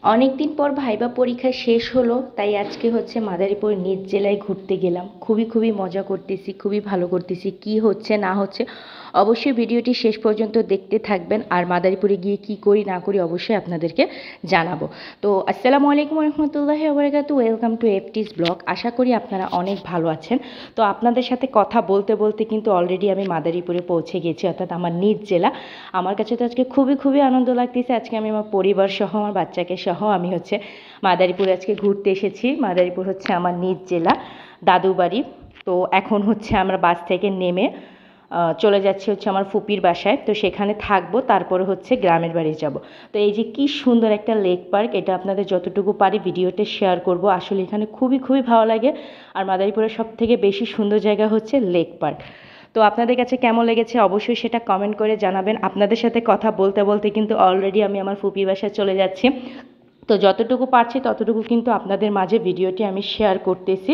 অনেক দিন পর ভাইবা পরীক্ষা শেষ হলো, তাই আজকে হচ্ছে মাদারীপুর নিজ জেলায় ঘুরতে গেলাম। খুবই মজা করতেছি, খুবই ভালো করতেছি। কি হচ্ছে না হচ্ছে অবশ্যই ভিডিওটি শেষ পর্যন্ত দেখতে থাকবেন। আর মাদারীপুরে গিয়ে কি করি না করি অবশ্যই আপনাদেরকে জানাবো। তো আসসালামু আলাইকুম রহমতুল্লাহি ওয়া বারাকাতুহু, ওয়েলকাম টু এফটিস ব্লগ। আশা করি আপনারা অনেক ভালো আছেন। তো আপনাদের সাথে কথা বলতে বলতে কিন্তু অলরেডি আমি মাদারীপুরে পৌঁছে গেছি, অর্থাৎ আমার নিজ জেলা। আমার কাছে তো আজকে খুবই আনন্দ লাগতেছে। আজকে আমি আমার পরিবার সহ, আমার বাচ্চাকে সহ আমি হচ্ছে মাদারীপুরে আজকে ঘুরতে এসেছি। মাদারীপুর হচ্ছে আমার নিজ জেলা, দাদুর বাড়ি। তো এখন হচ্ছে আমরা বাস থেকে নেমে চলে যাচ্ছি হচ্ছে আমার ফুপির বাসায়। তো সেখানে থাকবো, তারপরে হচ্ছে গ্রামের বাড়ি যাব। তো এই যে কি সুন্দর একটা লেক পার্ক, এটা আপনাদের যতটুকু পারি ভিডিওতে শেয়ার করব। আসলে এখানে খুবই ভালো লাগে। আর মাদারীপুরের সবথেকে বেশি সুন্দর জায়গা হচ্ছে লেক পার্ক। তো আপনাদের কাছে কেমন লেগেছে অবশ্যই সেটা কমেন্ট করে জানাবেন। আপনাদের সাথে কথা বলতে বলতে কিন্তু অলরেডি আমি আমার ফুপির বাসায় চলে যাচ্ছি। তো যতটুকু পারছি ততটুকু কিন্তু আপনাদের মাঝে ভিডিওটি আমি শেয়ার করতেছি।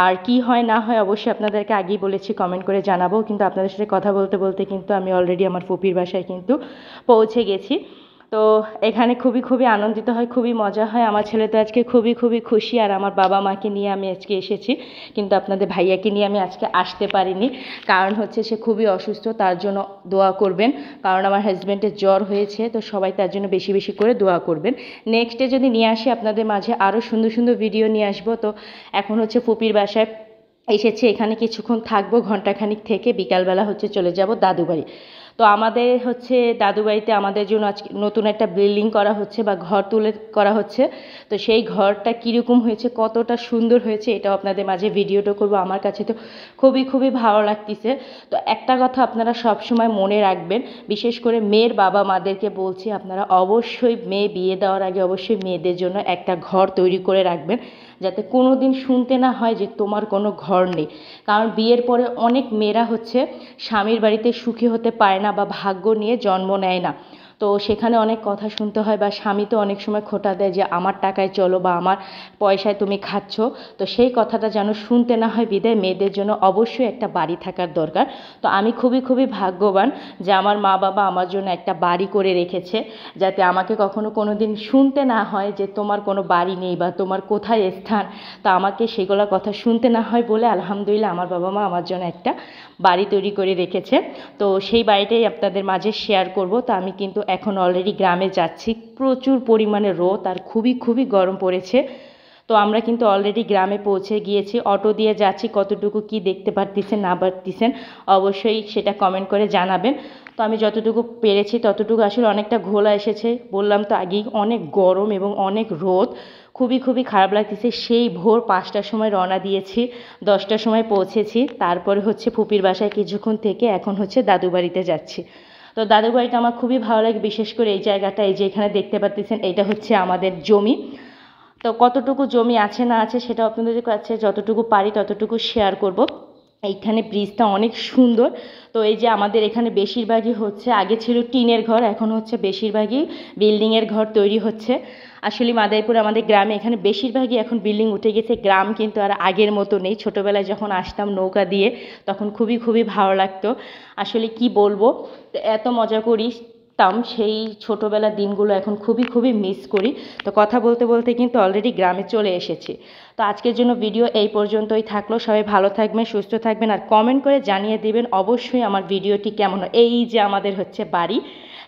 আর কি হয় না হয় অবশ্যই আপনাদেরকে আগেই বলেছি কমেন্ট করে জানাবো। কিন্তু আপনাদের সাথে কথা বলতে বলতে কিন্তু আমি অলরেডি আমার ফুপির বাসায় কিন্তু পৌঁছে গেছি। তো এখানে খুবই আনন্দিত হয়, খুবই মজা হয়। আমার ছেলে তো আজকে খুবই খুশি। আর আমার বাবা মাকে নিয়ে আমি আজকে এসেছি, কিন্তু আপনাদের ভাইয়াকে নিয়ে আমি আজকে আসতে পারিনি। কারণ হচ্ছে সে খুবই অসুস্থ, তার জন্য দোয়া করবেন। কারণ আমার হাজব্যান্ডের জ্বর হয়েছে, তো সবাই তার জন্য বেশি করে দোয়া করবেন। নেক্সটে যদি নিয়ে আসি আপনাদের মাঝে আরও সুন্দর ভিডিও নিয়ে আসবো। তো এখন হচ্ছে ফুপির বাসায় এসেছি, এখানে কিছুক্ষণ থাকবো, ঘন্টাখানিক থেকে বিকালবেলা হচ্ছে চলে যাব দাদু বাড়ি। তো আমাদের হচ্ছে দাদু বাড়িতে আমাদের জন্য আজকে নতুন একটা বিল্ডিং করা হচ্ছে বা ঘর তুলে করা হচ্ছে। তো সেই ঘরটা কীরকম হয়েছে, কতটা সুন্দর হয়েছে, এটাও আপনাদের মাঝে ভিডিওটা করব। আমার কাছে তো খুবই ভালো লাগতেছে। তো একটা কথা আপনারা সব সময় মনে রাখবেন, বিশেষ করে মেয়ের বাবা মাদেরকে বলছি, আপনারা অবশ্যই মেয়ে বিয়ে দেওয়ার আগে অবশ্যই মেয়েদের জন্য একটা ঘর তৈরি করে রাখবেন, যাতে কোনো দিন শুনতে না হয় যে তোমার কোনো ঘর নেই। কারণ বিয়ের পরে অনেক মেয়েরা হচ্ছে স্বামীর বাড়িতে সুখী হতে পারে না বা ভাগ্য নিয়ে জন্ম নেয় না। তো সেখানে অনেক কথা শুনতে হয়, বা স্বামী তো অনেক সময় খোঁটা দেয় যে আমার টাকায় চলো বা আমার পয়সায় তুমি খাচ্ছ। তো সেই কথাটা যেন শুনতে না হয়, বিদায় মেয়েদের জন্য অবশ্যই একটা বাড়ি থাকার দরকার। তো আমি খুবই ভাগ্যবান যে আমার মা বাবা আমার জন্য একটা বাড়ি করে রেখেছে, যাতে আমাকে কখনো কোনো দিন শুনতে না হয় যে তোমার কোনো বাড়ি নেই বা তোমার কোথায় স্থান। তো আমাকে সেগুলো কথা শুনতে না হয় বলে আলহামদুলিল্লাহ আমার বাবা মা আমার জন্য একটা বাড়ি তৈরি করে রেখেছে। তো সেই বাড়িটাই আপনাদের মাঝে শেয়ার করব। তো আমি কিন্তু এখন অলরেডি গ্রামে যাচ্ছি। প্রচুর পরিমাণে রোদ আর খুবই গরম পড়েছে। তো আমরা কিন্তু অলরেডি গ্রামে পৌঁছে গিয়েছি, অটো দিয়ে যাচ্ছি। কতটুকু কি দেখতে পারতেছেন না পারতেছেন অবশ্যই সেটা কমেন্ট করে জানাবেন। তো আমি যতটুকু পেরেছি ততটুকু, আসলে অনেকটা ঘোলা এসেছে, বললাম তো আগেই, অনেক গরম এবং অনেক রোদ। খুবই খারাপ লাগতেছে। সেই ভোর 5টার সময় রওনা দিয়েছি, 10টার সময় পৌঁছেছি। তারপরে হচ্ছে ফুপির বাসায় কিছুক্ষণ থেকে এখন হচ্ছে দাদু বাড়িতে যাচ্ছি। তো দাদু বাড়িটা আমার খুবই ভালো লাগে, বিশেষ করে এই জায়গাটা, এই যে এখানে দেখতে পাচ্ছেন এটা হচ্ছে আমাদের জমি। তো কতটুকু জমি আছে না আছে সেটাও আপনাদের কাছে যতটুকু পারি ততটুকু শেয়ার করব। এইখানে ব্রিজটা অনেক সুন্দর। তো এই যে আমাদের এখানে বেশিরভাগই হচ্ছে, আগে ছিল টিনের ঘর, এখন হচ্ছে বেশিরভাগই বিল্ডিংয়ের ঘর তৈরি হচ্ছে। আসলে মাদারীপুর আমাদের গ্রামে এখানে বেশিরভাগই এখন বিল্ডিং উঠে গেছে। গ্রাম কিন্তু আর আগের মতো নেই। ছোটোবেলায় যখন আসতাম নৌকা দিয়ে, তখন খুবই ভালো লাগতো। আসলে কি বলবো, এত মজা করি সেই ছোটোবেলার দিনগুলো এখন খুবই মিস করি। তো কথা বলতে বলতে কিন্তু অলরেডি গ্রামে চলে এসেছি। তো আজকের জন্য ভিডিও এই পর্যন্তই থাকলো। সবাই ভালো থাকবেন, সুস্থ থাকবেন, আর কমেন্ট করে জানিয়ে দেবেন অবশ্যই আমার ভিডিওটি কেমন হয়। এই যে আমাদের হচ্ছে বাড়ি,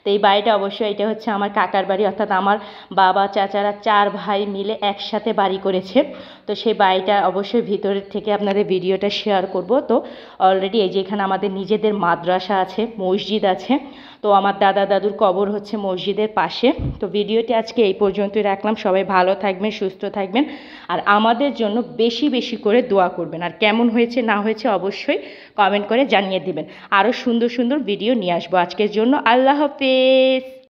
তো এই বাড়িটা অবশ্যই এটা হচ্ছে আমার কাকার বাড়ি, অর্থাৎ আমার বাবা চাচারা 4 ভাই মিলে একসাথে বাড়ি করেছে। তো সেই বাড়িটা অবশ্যই ভিতরের থেকে আপনাদের ভিডিওটা শেয়ার করব। তো অলরেডি এই যে এখানে আমাদের নিজেদের মাদ্রাসা আছে, মসজিদ আছে। তো আমার দাদা দাদুর কবর হচ্ছে মসজিদের পাশে। তো ভিডিওটি আজকে এই পর্যন্তই রাখলাম। সবাই ভালো থাকবেন, সুস্থ থাকবেন, আর আমাদের জন্য বেশি করে দোয়া করবেন। আর কেমন হয়েছে না হয়েছে অবশ্যই কমেন্ট করে জানিয়ে দিবেন। আরও সুন্দর ভিডিও নিয়ে আসবো। আজকের জন্য আল্লাহ হাফেজ।